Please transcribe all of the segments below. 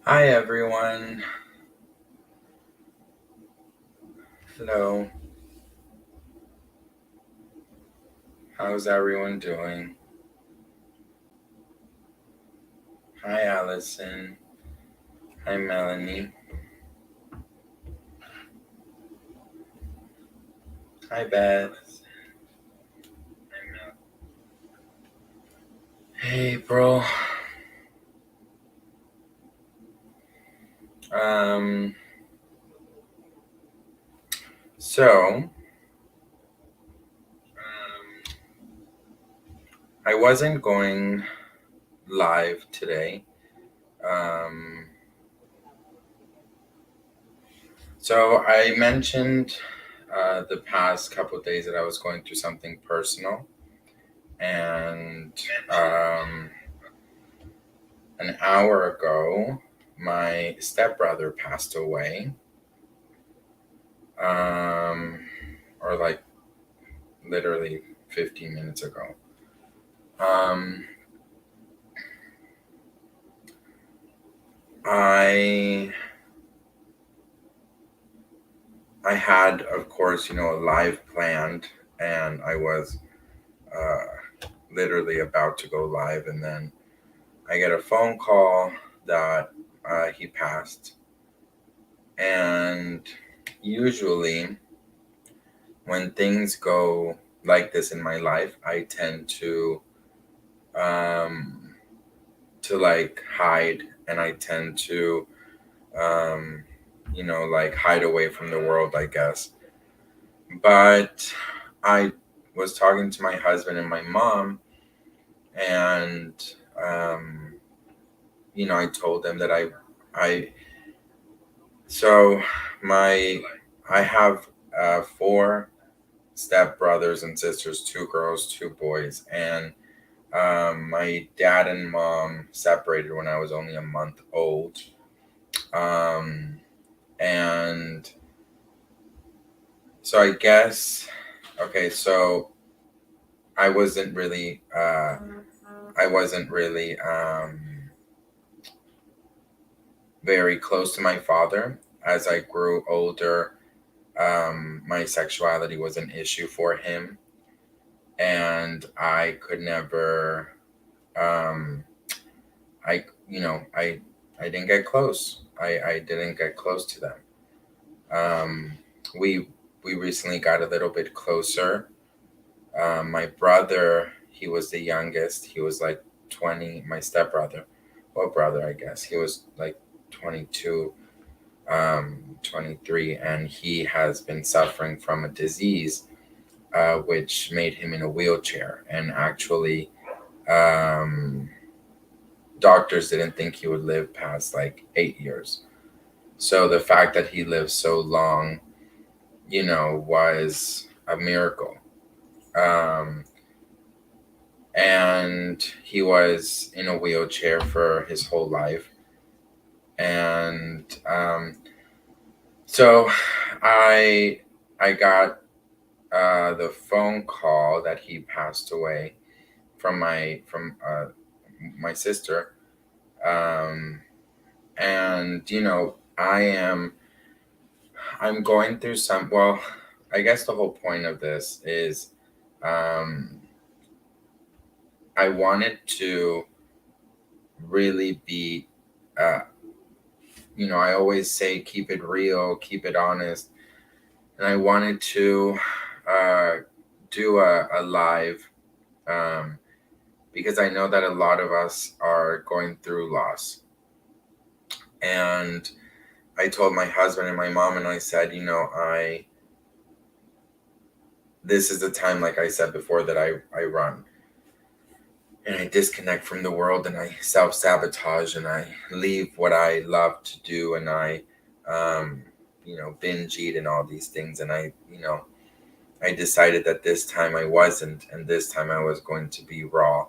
Hi everyone. Hello. How's everyone doing? Hi Allison. Hi Melanie. Hi Beth. Hey bro. Um so I wasn't going live today. Um so I mentioned the past couple of days that I was going through something personal, and um an hour ago my stepbrother passed away. Or like literally 15 minutes ago. Um, I I had, of course, a live planned, and I was literally about to go live, and then I get a phone call that he passed. And usually, when things go like this in my life, I tend um, to like hide, and I tend to um, like hide away from the world, I guess. But I was talking to my husband and my mom, and um, I told them that I, so my, I have four step brothers and sisters, two girls, two boys, and my dad and mom separated when I was only a month old. Um, and so I guess, okay, so I wasn't really, I wasn't really very close to my father. As I grew older, my sexuality was an issue for him, and I could never, um, I didn't get close. I didn't get close to them. Um, we we recently got a little bit closer. My brother, he was the youngest. He was like 20. My stepbrother, well, brother, I guess he was like 22, 23, and he has been suffering from a disease, which made him in a wheelchair. And actually, um, doctors didn't think he would live past like 8 years. So the fact that he lived so long, was a miracle. Um, and he was in a wheelchair for his whole life. And so I I got the phone call that he passed away from my sister. Um, and I'm going through some. Well, I guess the whole point of this is, um, I wanted to really be. Uh, I always say keep it real, keep it honest, and I wanted to uh, do a live, um, because I know that a lot of us are going through loss. And I told my husband and my mom, and I said, I this is the time, like I said before, that I run and I disconnect from the world, and I self sabotage, and I leave what I love to do, and I, um, binge eat and all these things. And I decided that this time I wasn't, and this time I was going to be raw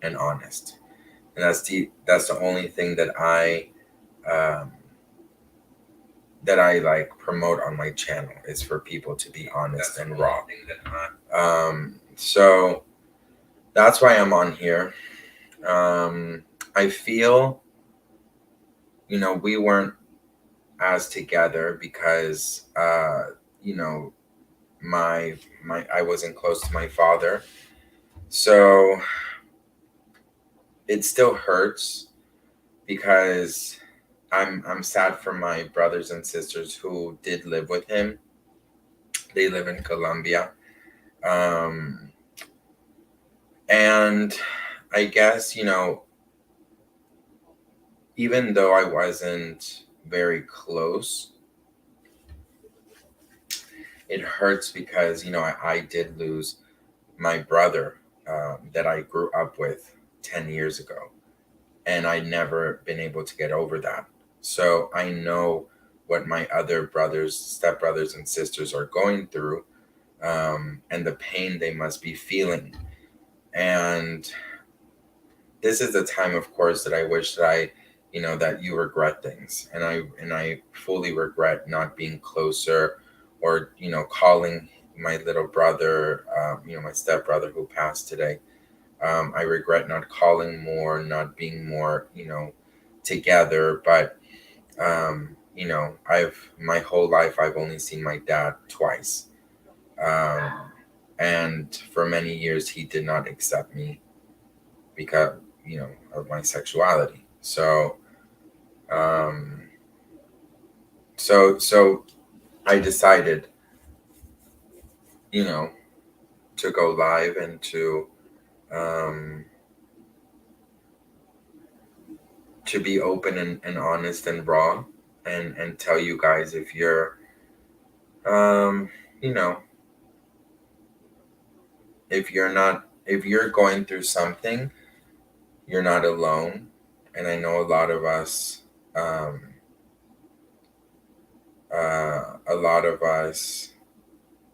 and honest. And that's the only thing um, that I like promote on my channel, is for people to be honest and raw. So that's why I'm on here. I feel we weren't as together because you know my I wasn't close to my father. So it still hurts because I'm sad for my brothers and sisters who did live with him. They live in Colombia. Um, and I guess, even though I wasn't very close, it hurts because, I did lose my brother that I grew up with 10 years ago. And I never been able to get over that. So I know what my other brothers, stepbrothers, and sisters are going through, and the pain they must be feeling. And this is the time, of course, that I wish that that you regret things, and I fully regret not being closer, or calling my little brother, my stepbrother who passed today. I regret not calling more, not being more, together. But I've my whole life I've only seen my dad twice, um, and for many years he did not accept me because of my sexuality. Um, so I decided, you know, to go live and um, to be open and honest and raw, and tell you guys, if you're um, you know if you're going through something, you're not alone. And I know um, a lot of us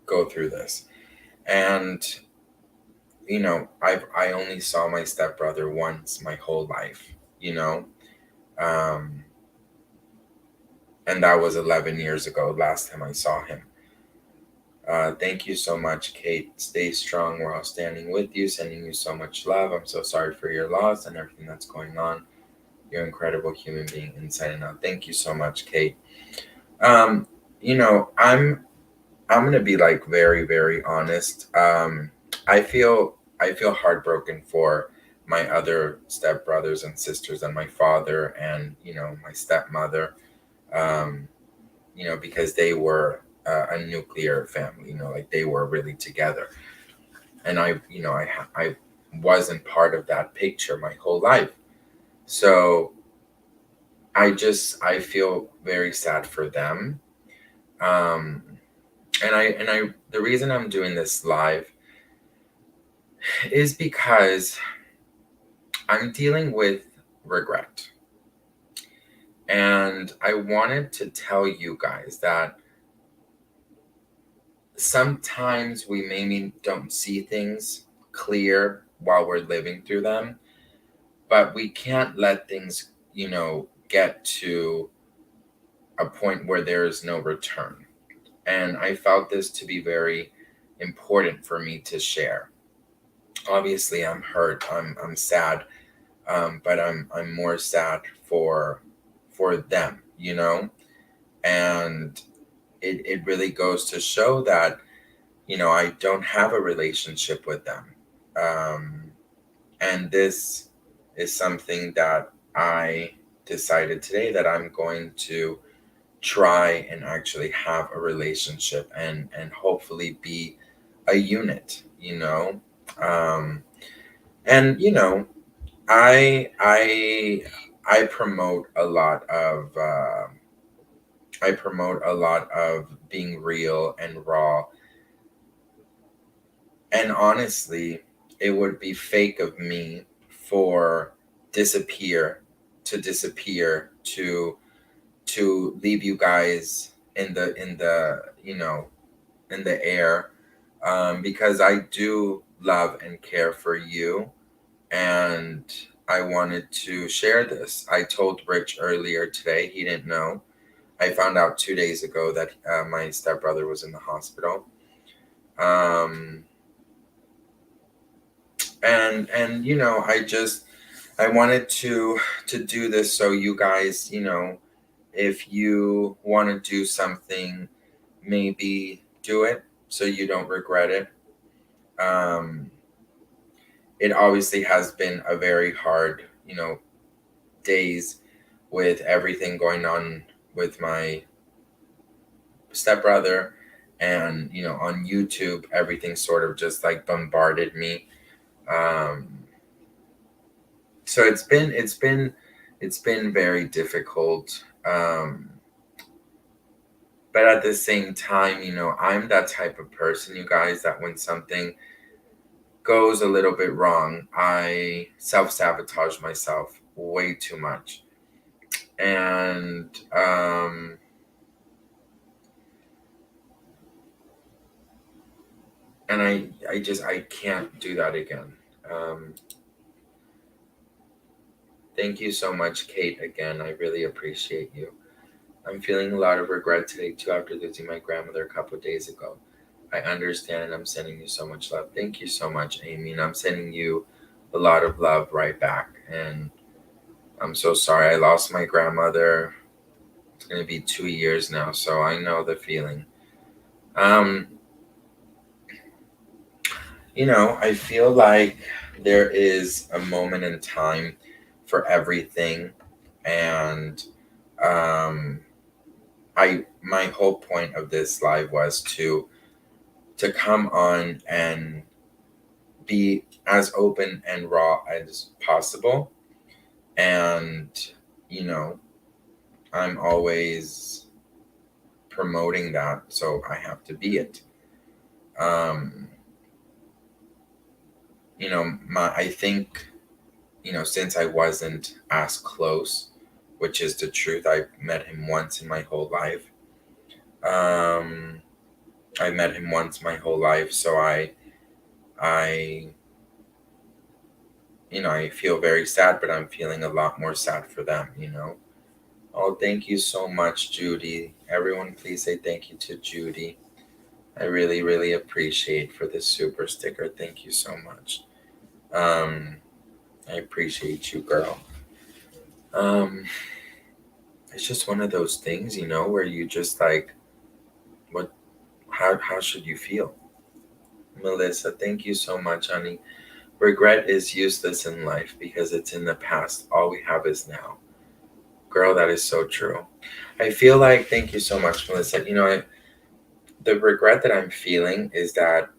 go through this. And I only saw my stepbrother once my whole life, you know um, and that was 11 years ago, last time I saw him. Thank you so much, Kate. Stay strong. We're all standing with you, sending you so much love. I'm so sorry for your loss and everything that's going on. You're an incredible human being inside and out. Thank you so much, Kate. Um, I'm gonna be like very, very honest. I feel heartbroken for my other stepbrothers and sisters, and my father, and my stepmother. Um, because they were a nuclear family. Like they were really together, and I wasn't part of that picture my whole life. So I feel very sad for them. Um, and I the reason I'm doing this live is because I'm dealing with regret. And I wanted to tell you guys that sometimes we maybe don't see things clear while we're living through them, but we can't let things, get to a point where there is no return. And I felt this to be very important for me to share. Obviously, I'm hurt. I'm sad, but I'm more sad for them, and it really goes to show that I don't have a relationship with them, um, and this is something that I decided today, that I'm going to try and actually have a relationship, and hopefully be a unit, um, and I I promote a lot of I promote a lot of being real and raw. And honestly, it would be fake of me for disappear disappear to leave you guys in the air, because I do love and care for you, and I wanted to share this. I told Rich earlier today. He didn't know. I found out 2 days ago that my stepbrother was in the hospital. Um, and I just I wanted to do this so you guys, if you want to do something, maybe do it so you don't regret it. Um, it obviously has been a very hard, days with everything going on with my stepbrother, and on YouTube everything sort of just like bombarded me. Um, so it's been very difficult. But at the same time, I'm that type of person, you guys, that when something goes a little bit wrong, I self sabotage myself way too much. And I can't do that again. Um, Thank you so much, Kate, again. I really appreciate you. I'm feeling a lot of regret today too after losing my grandmother a couple of days ago. I understand, and I'm sending you so much love. Thank you so much, Amy, and I'm sending you a lot of love right back. And I'm so sorry. I lost my grandmother. It's going to be 2 years now, so I know the feeling. Um, I feel like there is a moment in time for everything, and um, my whole point of this live was to come on and be as open and raw as possible. And you know I'm always promoting that, so I have to be it. um my I think, since I wasn't as close, which is the truth, I met him once in my whole life. um I met him once my whole life, so I I feel very sad, but I'm feeling a lot more sad for them. Oh, thank you so much, Judy. Everyone, please say thank you to Judy. I really, really appreciate for this super sticker. Thank you so much. Um, I appreciate you, girl. Um, it's just one of those things, where you just like, what? How should you feel, Melissa? Thank you so much, honey. Regret is useless in life because it's in the past. All we have is now. Girl, that is so true. I feel like, thank you so much, Melissa. The regret that I'm feeling is that,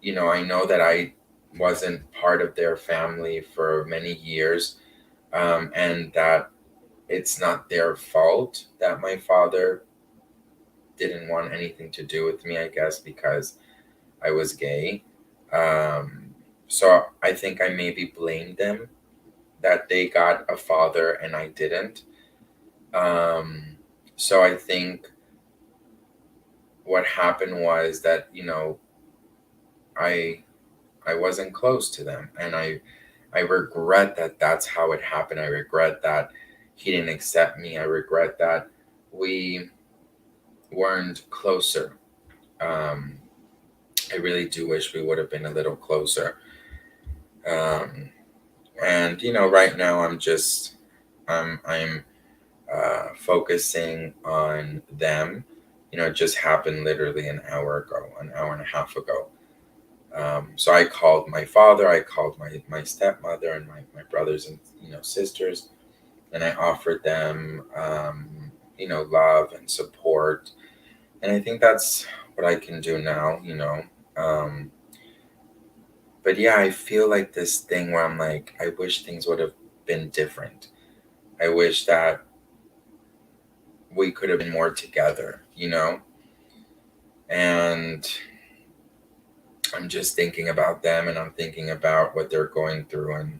I know that I wasn't part of their family for many years, and that it's not their fault that my father didn't want anything to do with me, I guess, because I was gay. Um, so I think I maybe blamed them that they got a father and I didn't. Um, so I think what happened was that, I I wasn't close to them, and I regret that that's how it happened. I regret that he didn't accept me. I regret that we weren't closer. Um, I really do wish we would have been a little closer. Um, and right now I'm focusing on them. It just happened literally an hour ago, an hour and a half ago. So I called my father, I called my stepmother and my brothers and sisters, and I offered them love and support. And I think that's what I can do now. Um, but yeah, I feel like this thing where I'm like, I wish things would have been different. I wish that we could have been more together. And I'm just thinking about them, and I'm thinking about what they're going through, and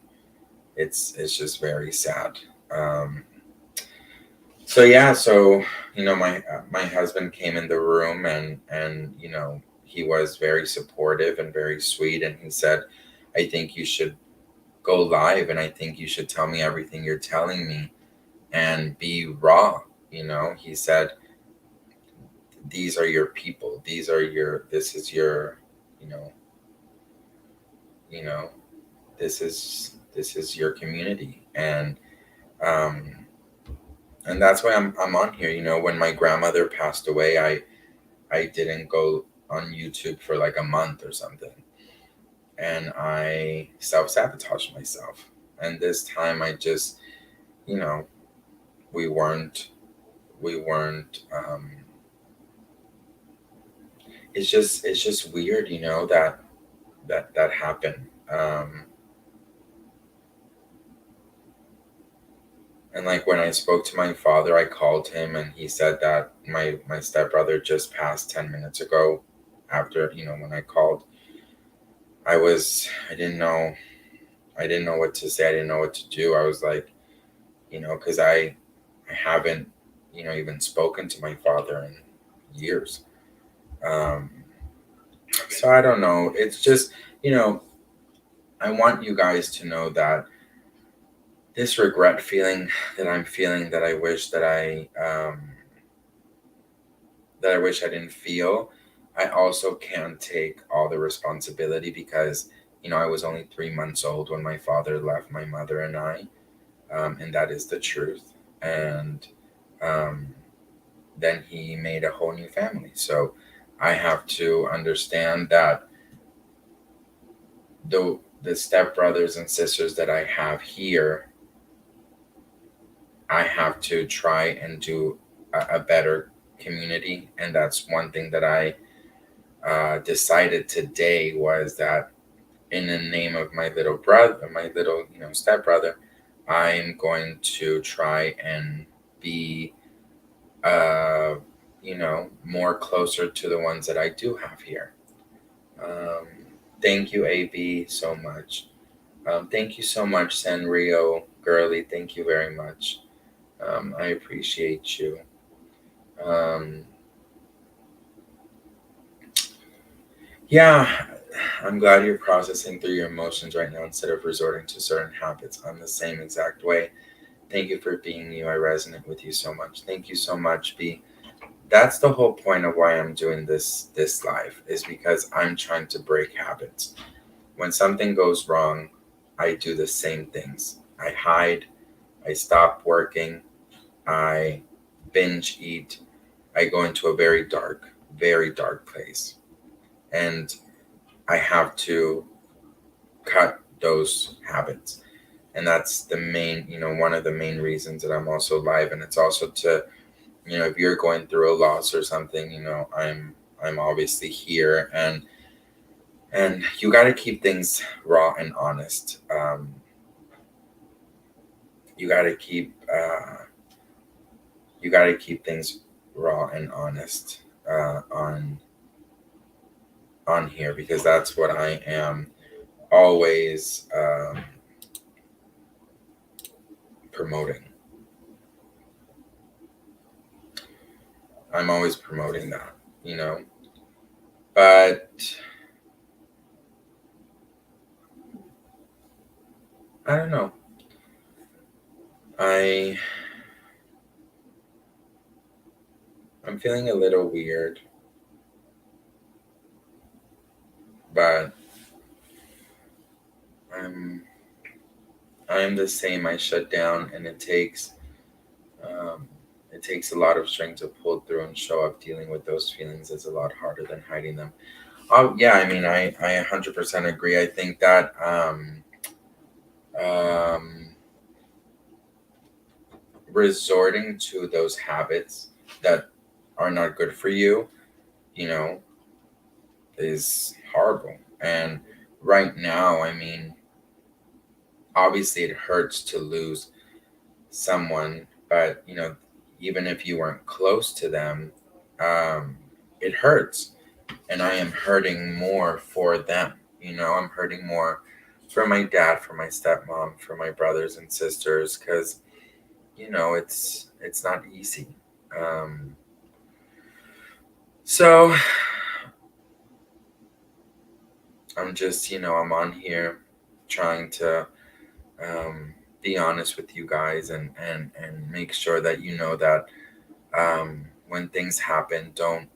it's just very sad. Um, so yeah, so my husband came in the room, and he was very supportive and very sweet, and he said, "I think you should go live, and I think you should tell me everything you're telling me and be raw." He said, "These are your people. This is your, you know, you know, this is." this is your community, um, and that's why I'm on here. You know, when my grandmother passed away, I didn't go on YouTube for like a month or something, and I self sabotaged myself. And this time, I just, you know, we weren't we weren't. It's just weird, you know, that happened. And like when I spoke to my father, I called him and he said that my stepbrother just passed 10 minutes ago. After, when I called, I didn't know what to say. I didn't know what to do. I was like, because I haven't, even spoken to my father in years. Um, so I don't know. It's just, you know, I want you guys to know that this regret feeling that I'm feeling, that I wish I didn't feel, I also can't take all the responsibility because, I was only 3 months old when my father left my mother and I, and that is the truth. And um, then he made a whole new family. So I have to understand that the stepbrothers and sisters that I have here, I have to try and do a better community. And that's one thing that I decided today, was that in the name of my little brother, my little, stepbrother, I'm going to try and be, uh, more closer to the ones that I do have here. Um, Thank you, AB, so much. Thank you so much, Sanrio Girly. Thank you very much. I appreciate you. Um, yeah, I'm glad you're processing through your emotions right now instead of resorting to certain habits. I'm the same exact way. Thank you for being you. I resonate with you so much. Thank you so much, B. That's the whole point of why I'm doing this live, is because I'm trying to break habits. When something goes wrong, I do the same things. I hide, I stop working, I binge eat, I go into a very dark place. And I have to cut those habits. And that's the main, one of the main reasons that I'm also live. And it's also to, if you're going through a loss or something, I'm obviously here. And you got to keep things raw and honest. You got to keep you got to keep things raw and honest, on here, because that's what I am always, promoting. I'm always promoting that, you know. But I don't know. I I'm feeling a little weird, but I'm I'm the same. I shut down, and um, it takes a lot of strength to pull through and show up. Dealing with those feelings is a lot harder than hiding them. Oh yeah, I mean, I 100% agree. I think that, um, resorting to those habits that are not good for you, you know, is horrible. And right now, I mean, obviously it hurts to lose someone, but even if you weren't close to them, um, it hurts. And I am hurting more for them. I'm hurting more for my dad, for my stepmom, for my brothers and sisters, because it's not easy. Um, so I'm just, I'm on here trying to, um, be honest with you guys, and make sure that that, when things happen, don't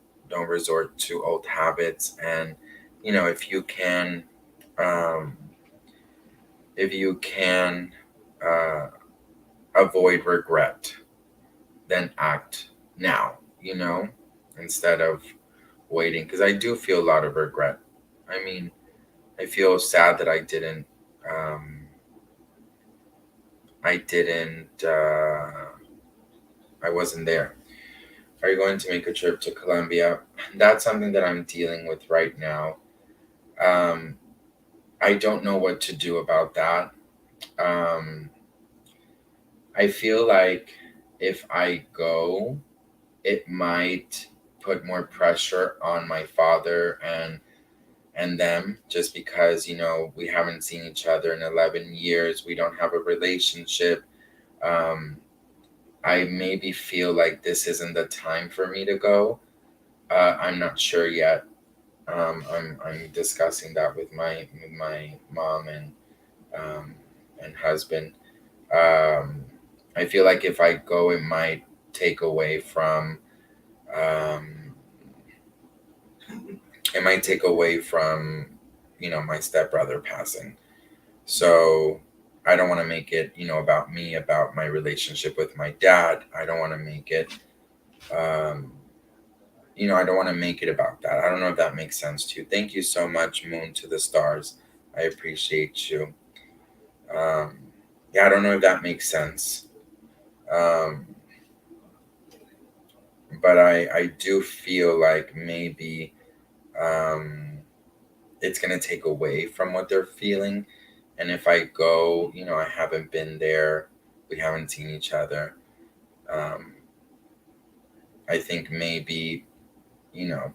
resort to old habits. And if you can, um, if you can uh, avoid regret, then act now, instead of waiting. Because I do feel a lot of regret. I mean, I feel sad that um, I didn't, I wasn't there. Are you going to make a trip to Colombia? That's something that I'm dealing with right now. Um, I don't know what to do about that. Um, I feel like if I go, it might put more pressure on my father and them, just because we haven't seen each other in 11 years. We don't have a relationship. um, I maybe feel like this isn't the time for me to go. I'm not sure yet. I'm discussing that with my mom um, and husband. um, I feel like if I go, it might take away from um, my stepbrother passing. So I don't want to make it, about me, about my relationship with my dad. I don't want to make it, um, I don't want to make it about that. I don't know if that makes sense to you. Thank you so much, Moon to the Stars. I appreciate you. Um, yeah, I don't know if that makes sense. Um, but I do feel like maybe um, it's going to take away from what they're feeling. And if I go, I haven't been there, we haven't seen each other. Um, I think maybe, you know,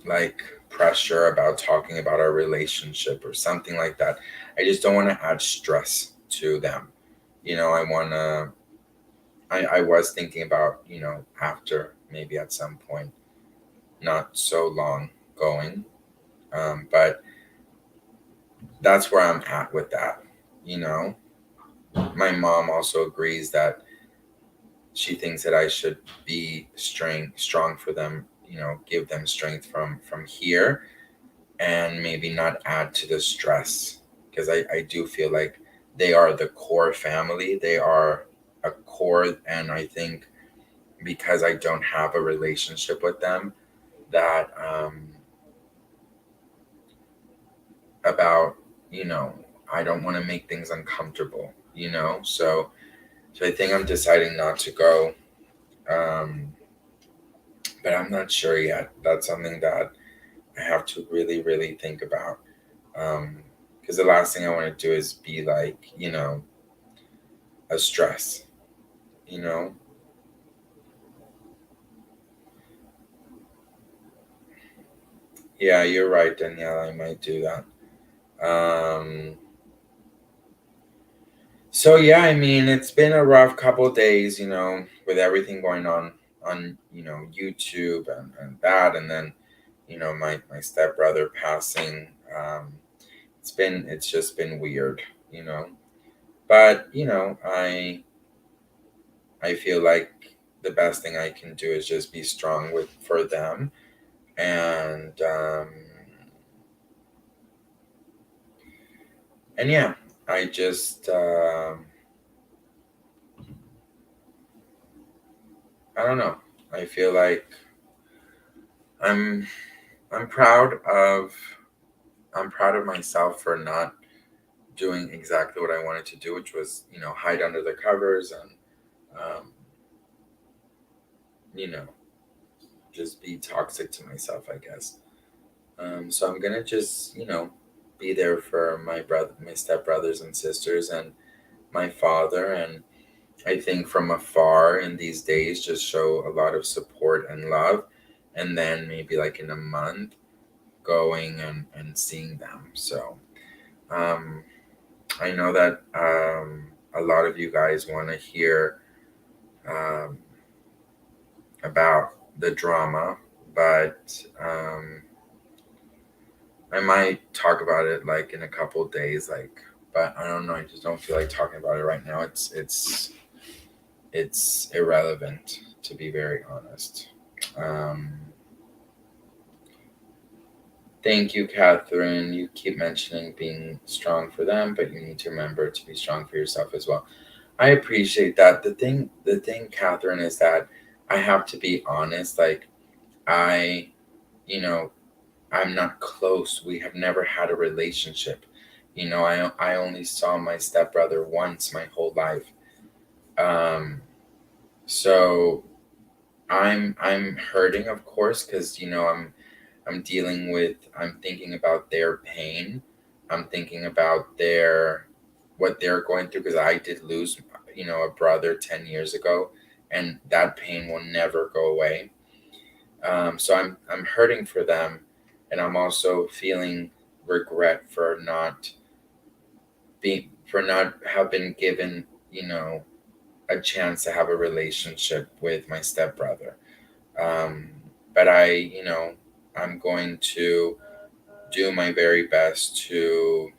like pressure about talking about our relationship or something like that. I just don't want to add stress to them. I want to, I was thinking about, after maybe at some point, not so long going. But that's where I'm at with that. You know, my mom also agrees that she thinks that I should be strong for them, give them strength from here, and maybe not add to the stress, because I do feel like they are the core family. They are a core, and I think because I don't have a relationship with them, that about, you know, I don't want to make things uncomfortable, so I think I'm deciding not to go. Um, but I'm not sure yet. That's something that I have to really, really think about. Because the last thing I want to do is be like, a stress, you know? Yeah, you're right, Danielle. I might do that. Um, so yeah, I mean, it's been a rough couple of days, with everything going on, YouTube and that, and then, my stepbrother passing. It's just been weird, you know. But I feel like the best thing I can do is just be strong with for them, and yeah, I just I don't know. I feel like I'm I'm proud of I'm proud of myself for not doing exactly what I wanted to do, which was hide under the covers and um, you know just be toxic to myself, I guess. So I'm gonna just be there for my stepbrothers and sisters, and my father, and I think from afar in these days just show a lot of support and love, and then maybe like in a month going and seeing them. So um, I know that a lot of you guys want to hear um, about the drama, but I might talk about it like in a couple days, but I don't know. I just don't feel like talking about it right now. It's irrelevant, to be very honest. Um, Thank you, Catherine. You keep mentioning being strong for them, but you need to remember to be strong for yourself as well. I appreciate that. The thing, Catherine, is that I have to be honest. Like, I, you know, I'm not close. We have never had a relationship. I only saw my stepbrother once my whole life. Um, so I'm hurting, of course, because I'm dealing with. I'm thinking about their pain. I'm thinking about their what they're going through because I did lose, a brother 10 years ago, and that pain will never go away. So I'm hurting for them, and I'm also feeling regret for not have been given a chance to have a relationship with my stepbrother. Um, but I'm going to do my very best to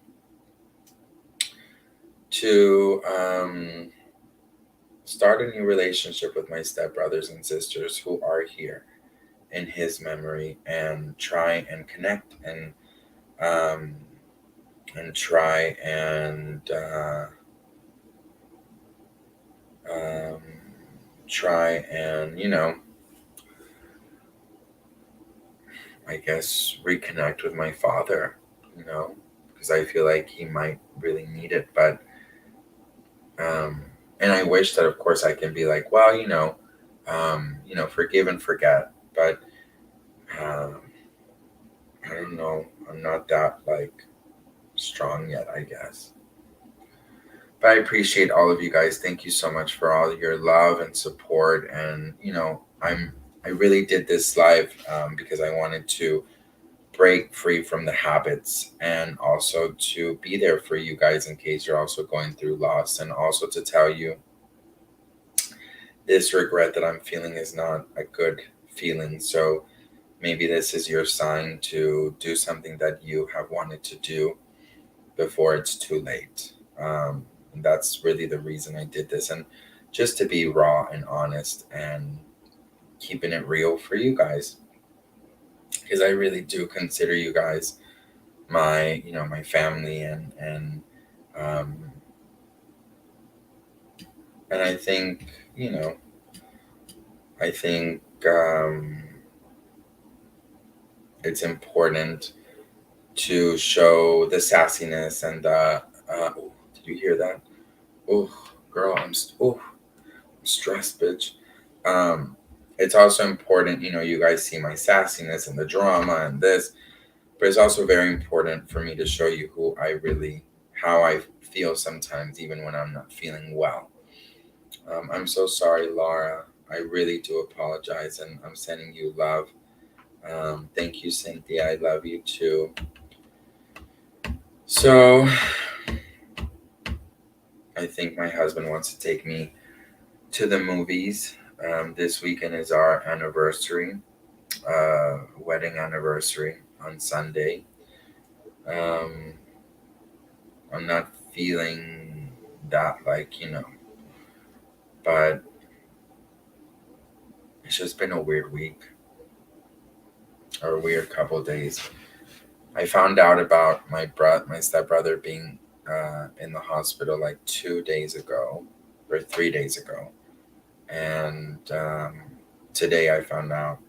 start a new relationship with my stepbrothers and sisters who are here in his memory, and try and connect, um, and try and um, try and I guess reconnect with my father, you know, because I feel like he might really need it. But um, and I wish that, of course, I can be like, well, forgive and forget. But um, I don't know. I'm not that like strong yet, I guess. But I appreciate all of you guys. Thank you so much for all your love and support. And I really did this live because I wanted to break free from the habits, and also to be there for you guys in case you're also going through loss, and also to tell you this regret that I'm feeling is not a good feeling. So maybe this is your sign to do something that you have wanted to do before it's too late. And that's really the reason I did this, and just to be raw and honest and keeping it real for you guys, because I really do consider you guys my family, um, and you know I think it's important to show the sassiness and oh, did you hear that? Oh, girl, I'm stressed, bitch. Um, it's also important, you guys see my sassiness and the drama and this, but it's also very important for me to show you how I feel sometimes, even when I'm not feeling well. I'm so sorry, Laura. I really do apologize, and I'm sending you love. Thank you, Cynthia. I love you too. So, I think my husband wants to take me to the movies. This weekend is our anniversary, wedding anniversary on Sunday. Um, I'm not feeling that, but it's just been a weird week, or a weird couple of days. I found out about my stepbrother being in the hospital like 2 days ago, or 3 days ago, and today I found out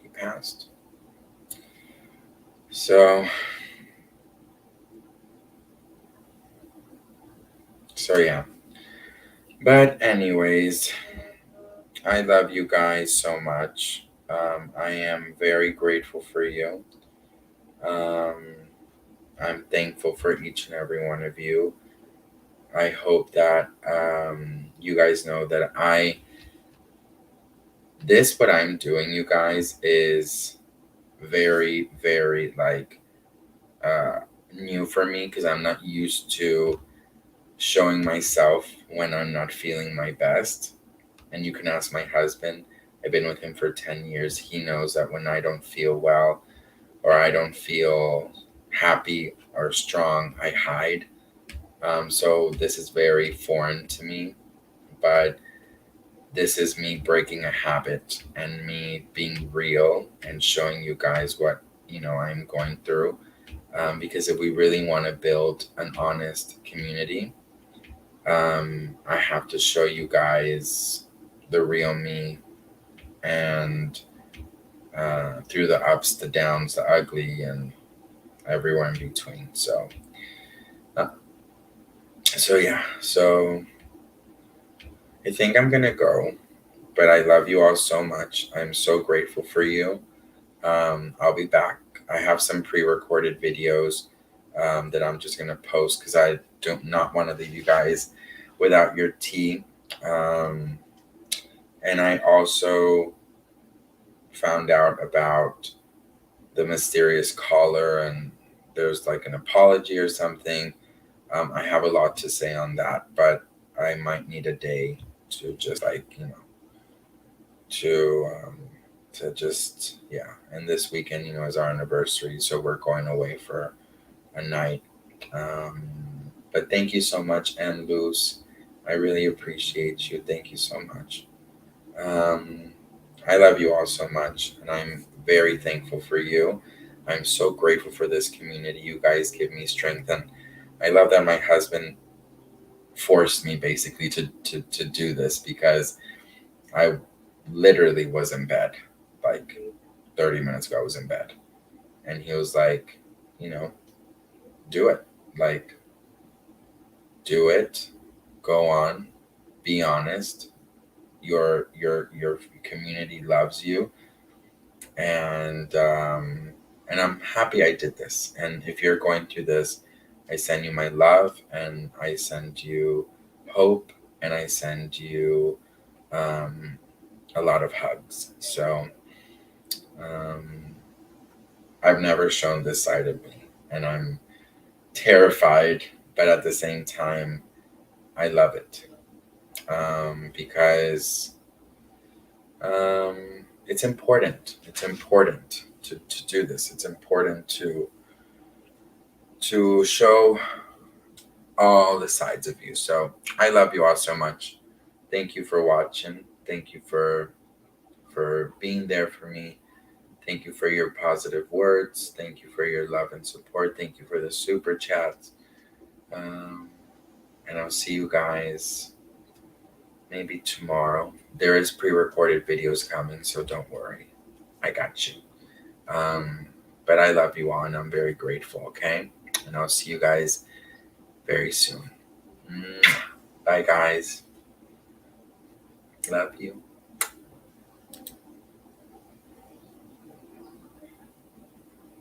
he passed. So yeah. But anyways, I love you guys so much. I am very grateful for you. Um, I'm thankful for each and every one of you. I hope that you guys know that what I'm doing, you guys, is very, very uh, new for me, because I'm not used to showing myself when I'm not feeling my best. And you can ask my husband. I've been with him for 10 years. He knows that when I don't feel well, or I don't feel happy or strong, I hide. So this is very foreign to me, but this is me breaking a habit and me being real and showing you guys what I'm going through. Because if we really want to build an honest community, I have to show you guys the real me, and through the ups, the downs, the ugly, and everywhere in between. Uh, so yeah. So I think I'm gonna go, but I love you all so much. I'm so grateful for you. I'll be back. I have some pre-recorded videos that I'm just gonna post because I do not want to leave you guys without your tea. Um, and I also found out about the mysterious caller, and there's like an apology or something. I have a lot to say on that, but I might need a day to just like to just yeah. And this weekend, is our anniversary, so we're going away for a night. Um, but thank you so much, and Luz, I really appreciate you. Thank you so much. Um, I love you all so much, and I'm very thankful for you. I'm so grateful for this community. You guys give me strength, and I love that my husband forced me basically to do this because I literally was in bed like 30 minutes ago. I was in bed, and he was like, you know, do it. Like, do it. Go on. Be honest. Your community loves you, and I'm happy I did this. And if you're going through this, I send you my love, and I send you hope, and I send you um, a lot of hugs. So um, I've never shown this side of me, and I'm terrified, but at the same time, I love it because it's important. It's important to do this. It's important to show all the sides of you. So I love you all so much. Thank you for watching. Thank you for being there for me. Thank you for your positive words. Thank you for your love and support. Thank you for the super chats. Um, and I'll see you guys maybe tomorrow. There is pre-recorded videos coming, so don't worry. I got you. Um, but I love you all, and I'm very grateful. Okay, and I'll see you guys very soon. Bye, guys. Love you.